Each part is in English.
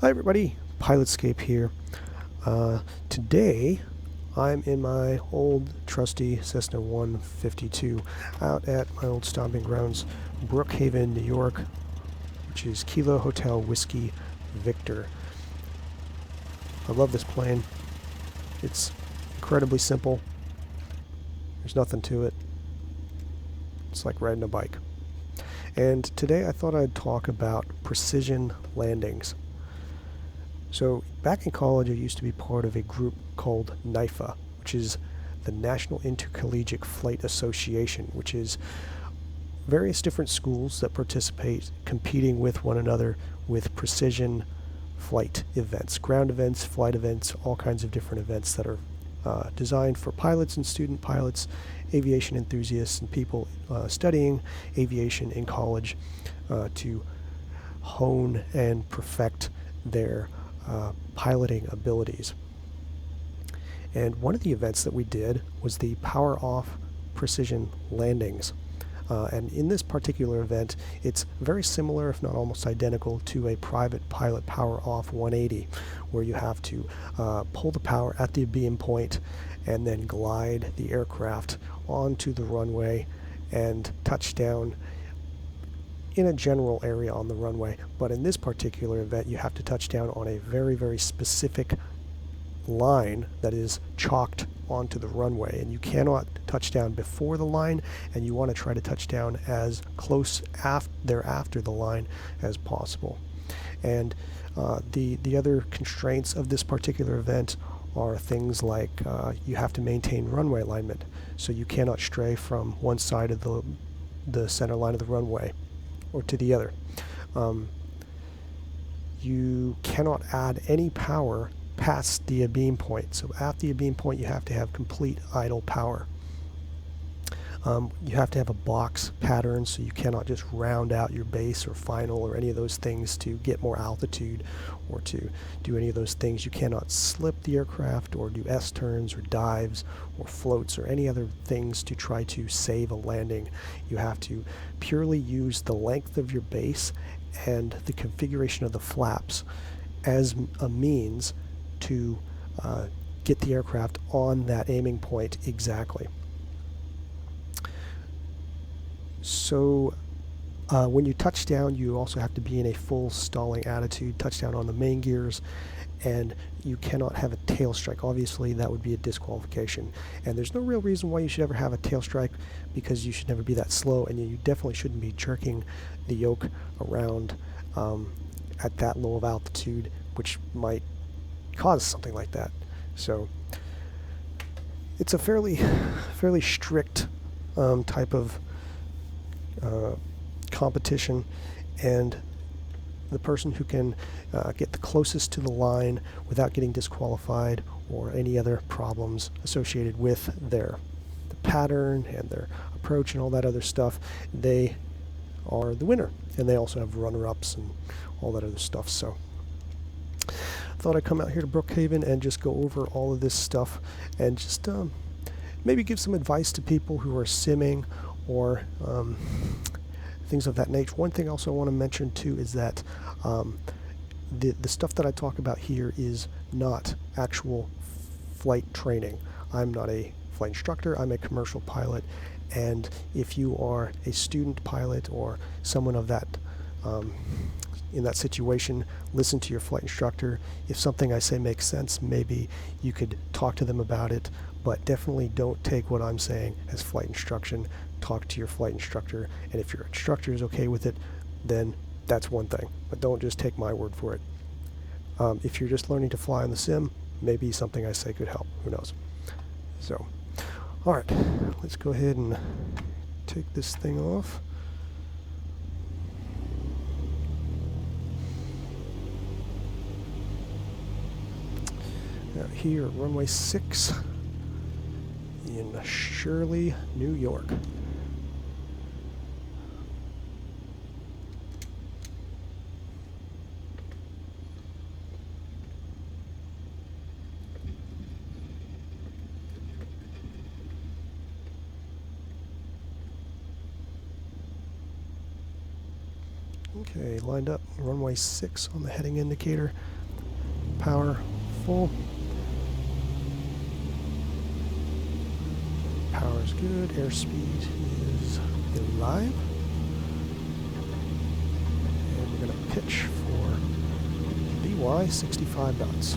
Hi everybody, Pilotscape here. Today I'm in my old trusty Cessna 152 out at my old stomping grounds, Brookhaven, New York, which is Kilo Hotel Whiskey Victor. I love this plane. It's incredibly simple. There's nothing to it. It's like riding a bike. And today I thought I'd talk about precision landings. So back in college, I used to be part of a group called NIFA, which is the National Intercollegiate Flight Association, which is various different schools that participate competing with one another with precision flight events, ground events, flight events, all kinds of different events that are designed for pilots and student pilots, aviation enthusiasts, and people studying aviation in college to hone and perfect their piloting abilities. And one of the events that we did was the power off precision landings. And in this particular event, it's very similar, if not almost identical, to a private pilot power off 180, where you have to pull the power at the beam point and then glide the aircraft onto the runway and touch down in a general area on the runway. But in this particular event, you have to touch down on a very, very specific line that is chalked onto the runway, and you cannot touch down before the line, and you want to try to touch down as close thereafter the line as possible. And the other constraints of this particular event are things like you have to maintain runway alignment, so you cannot stray from one side of the center line of the runway or to the other. You cannot add any power past the beam point. So at the beam point, you have to have complete idle power. You have to have a box pattern, so you cannot just round out your base or final or any of those things to get more altitude or to do any of those things. You cannot slip the aircraft or do S-turns or dives or floats or any other things to try to save a landing. You have to purely use the length of your base and the configuration of the flaps as a means to get the aircraft on that aiming point exactly. So when you touch down, you also have to be in a full stalling attitude, touch down on the main gears, and you cannot have a tail strike. Obviously, that would be a disqualification. And there's no real reason why you should ever have a tail strike, because you should never be that slow, and you definitely shouldn't be jerking the yoke around at that low of altitude, which might cause something like that. So it's a fairly strict type of competition, and the person who can get the closest to the line without getting disqualified or any other problems associated with the pattern and their approach and all that other stuff, they are the winner. And they also have runner-ups and all that other stuff. So I thought I'd come out here to Brookhaven and just go over all of this stuff and just maybe give some advice to people who are simming or things of that nature. One thing also I want to mention too is that the stuff that I talk about here is not actual flight training. I'm not a flight instructor, I'm a commercial pilot, and if you are a student pilot or someone of that in that situation, listen to your flight instructor. If something I say makes sense, maybe you could talk to them about it, but definitely don't take what I'm saying as flight instruction. Talk to your flight instructor, and if your instructor is okay with it, then that's one thing, but don't just take my word for it. If you're just learning to fly on the sim, maybe something I say could help. Who knows? So, all right, let's go ahead and take this thing off. Here at runway 6 in Shirley, New York. Okay, lined up. Runway 6 on the heading indicator. Power full. Power's good. Airspeed is alive. And we're going to pitch for BY 65 knots.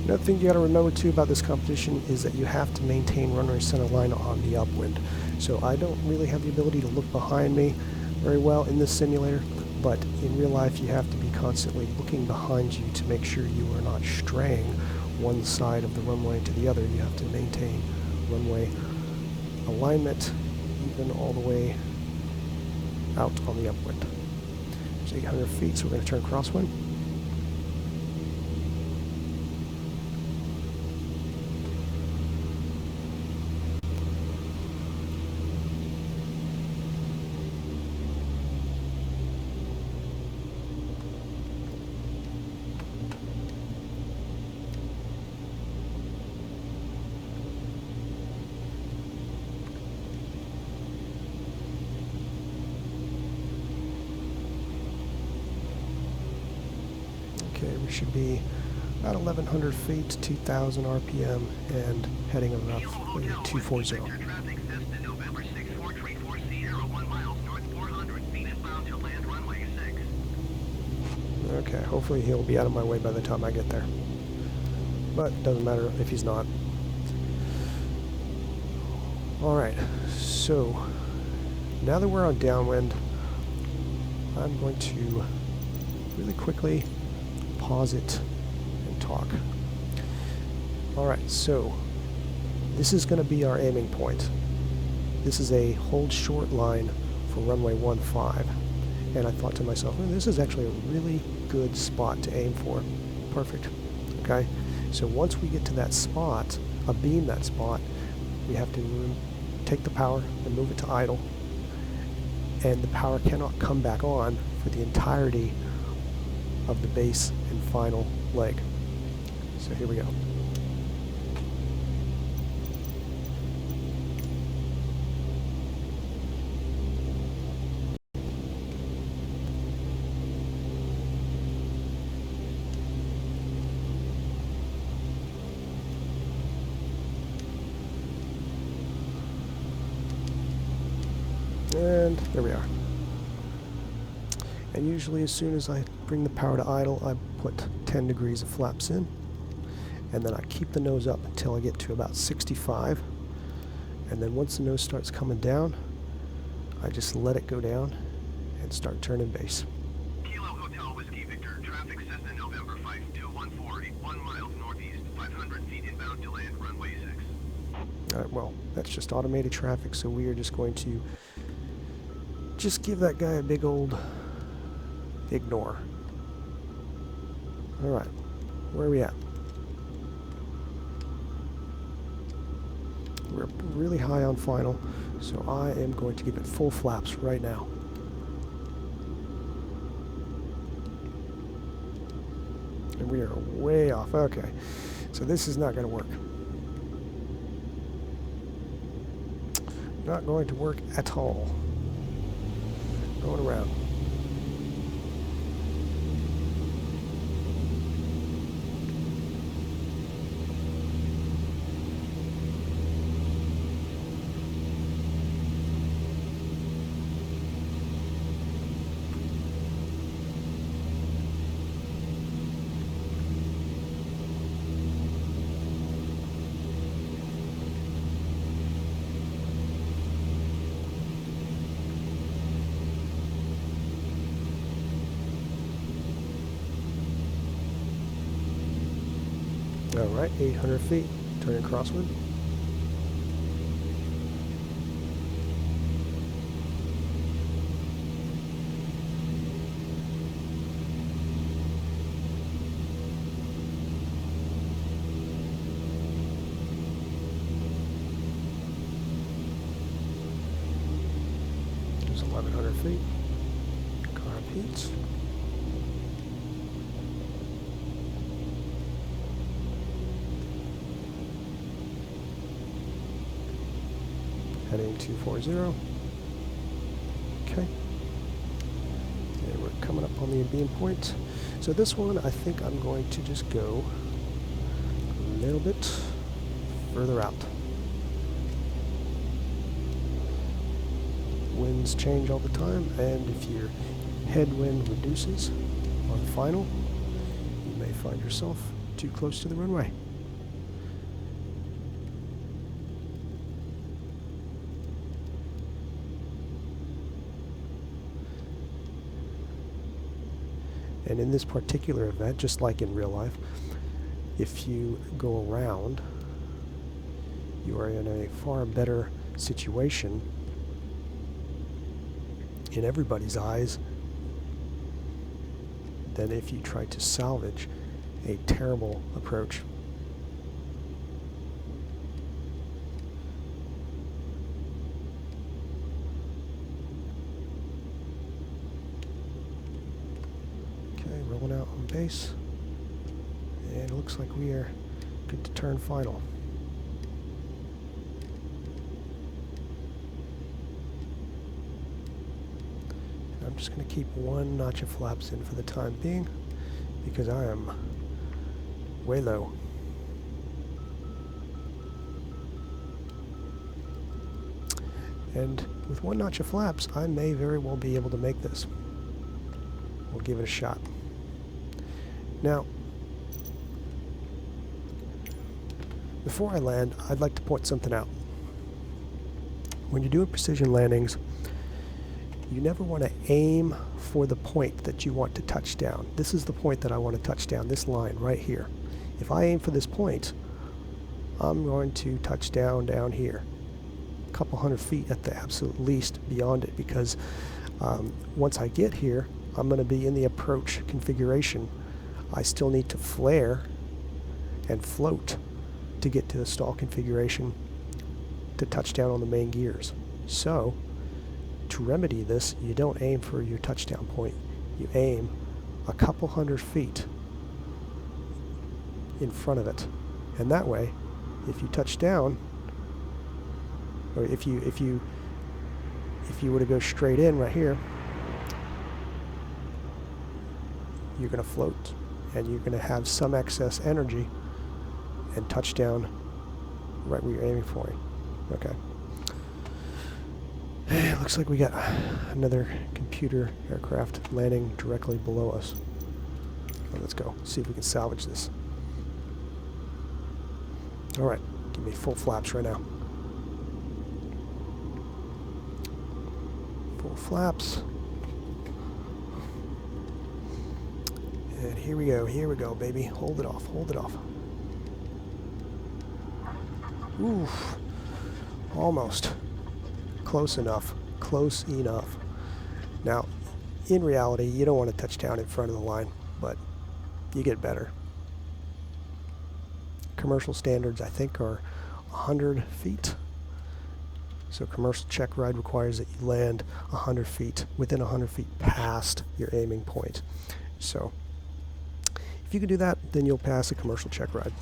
Another thing you got to remember too about this competition is that you have to maintain runway center line on the upwind. So I don't really have the ability to look behind me very well in this simulator, but in real life you have to be constantly looking behind you to make sure you are not straying one side of the runway to the other. You have to maintain runway alignment even all the way out on the upwind. It's 800 feet, so we're going to turn crosswind. Okay, we should be about 1,100 feet, 2,000 RPM, and heading around 240. Okay, hopefully he'll be out of my way by the time I get there. But doesn't matter if he's not. Alright, so now that we're on downwind, I'm going to really quickly pause it and talk. Alright, so this is going to be our aiming point. This is a hold short line for runway 15, and I thought to myself, well, this is actually a really good spot to aim for. Perfect. Okay, so once we get to that spot, abeam that spot, we have to take the power and move it to idle, and the power cannot come back on for the entirety of the base and final leg. So here we go. And there we are. And usually as soon as I bring the power to idle, I put 10 degrees of flaps in, and then I keep the nose up until I get to about 65, and then once the nose starts coming down, I just let it go down and start turning base. Kilo Hotel Whiskey Victor, traffic Cessna November 5214, 1 miles northeast, 500 feet inbound to land, runway 6. Alright, well, that's just automated traffic, so we are just going to just give that guy a big old ignore. Alright, where are we at? We're really high on final, so I am going to give it full flaps right now. And we are way off. Okay, so this is not going to work. Not going to work at all. Going around. Alright, 800 feet, turning crosswind. 1100 feet. Car repeats. Heading 240. Okay. And we're coming up on the beam point. So this one, I think I'm going to just go a little bit further out. Winds change all the time, and if your headwind reduces on final, you may find yourself too close to the runway. And in this particular event, just like in real life, if you go around, you are in a far better situation in everybody's eyes than if you try to salvage a terrible approach. Okay, rolling out on base, and it looks like we are good to turn final. I'm just going to keep one notch of flaps in for the time being because I am way low. And with one notch of flaps, I may very well be able to make this. We'll give it a shot. Now, before I land, I'd like to point something out. When you're doing precision landings, you never want to aim for the point that you want to touch down. This is the point that I want to touch down, this line right here. If I aim for this point, I'm going to touch down here. A couple hundred feet at the absolute least beyond it, because once I get here, I'm going to be in the approach configuration. I still need to flare and float to get to the stall configuration to touch down on the main gears. So, to remedy this, you don't aim for your touchdown point. You aim a couple hundred feet in front of it. And that way, if you touch down, or if you were to go straight in right here, you're going to float, and you're going to have some excess energy and touch down right where you're aiming for it. Okay. It looks like we got another computer aircraft landing directly below us. Well, let's go see if we can salvage this. All right, give me full flaps right now. Full flaps. And here we go, baby. Hold it off, hold it off. Oof, almost. Close enough. Close enough. Now, in reality, you don't want to touch down in front of the line, but you get better. Commercial standards, I think, are 100 feet. So commercial check ride requires that you land 100 feet, within 100 feet past your aiming point. So if you can do that, then you'll pass a commercial check ride.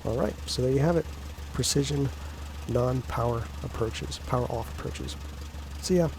All right, so there you have it. Precision, non-power approaches, power-off approaches. See ya.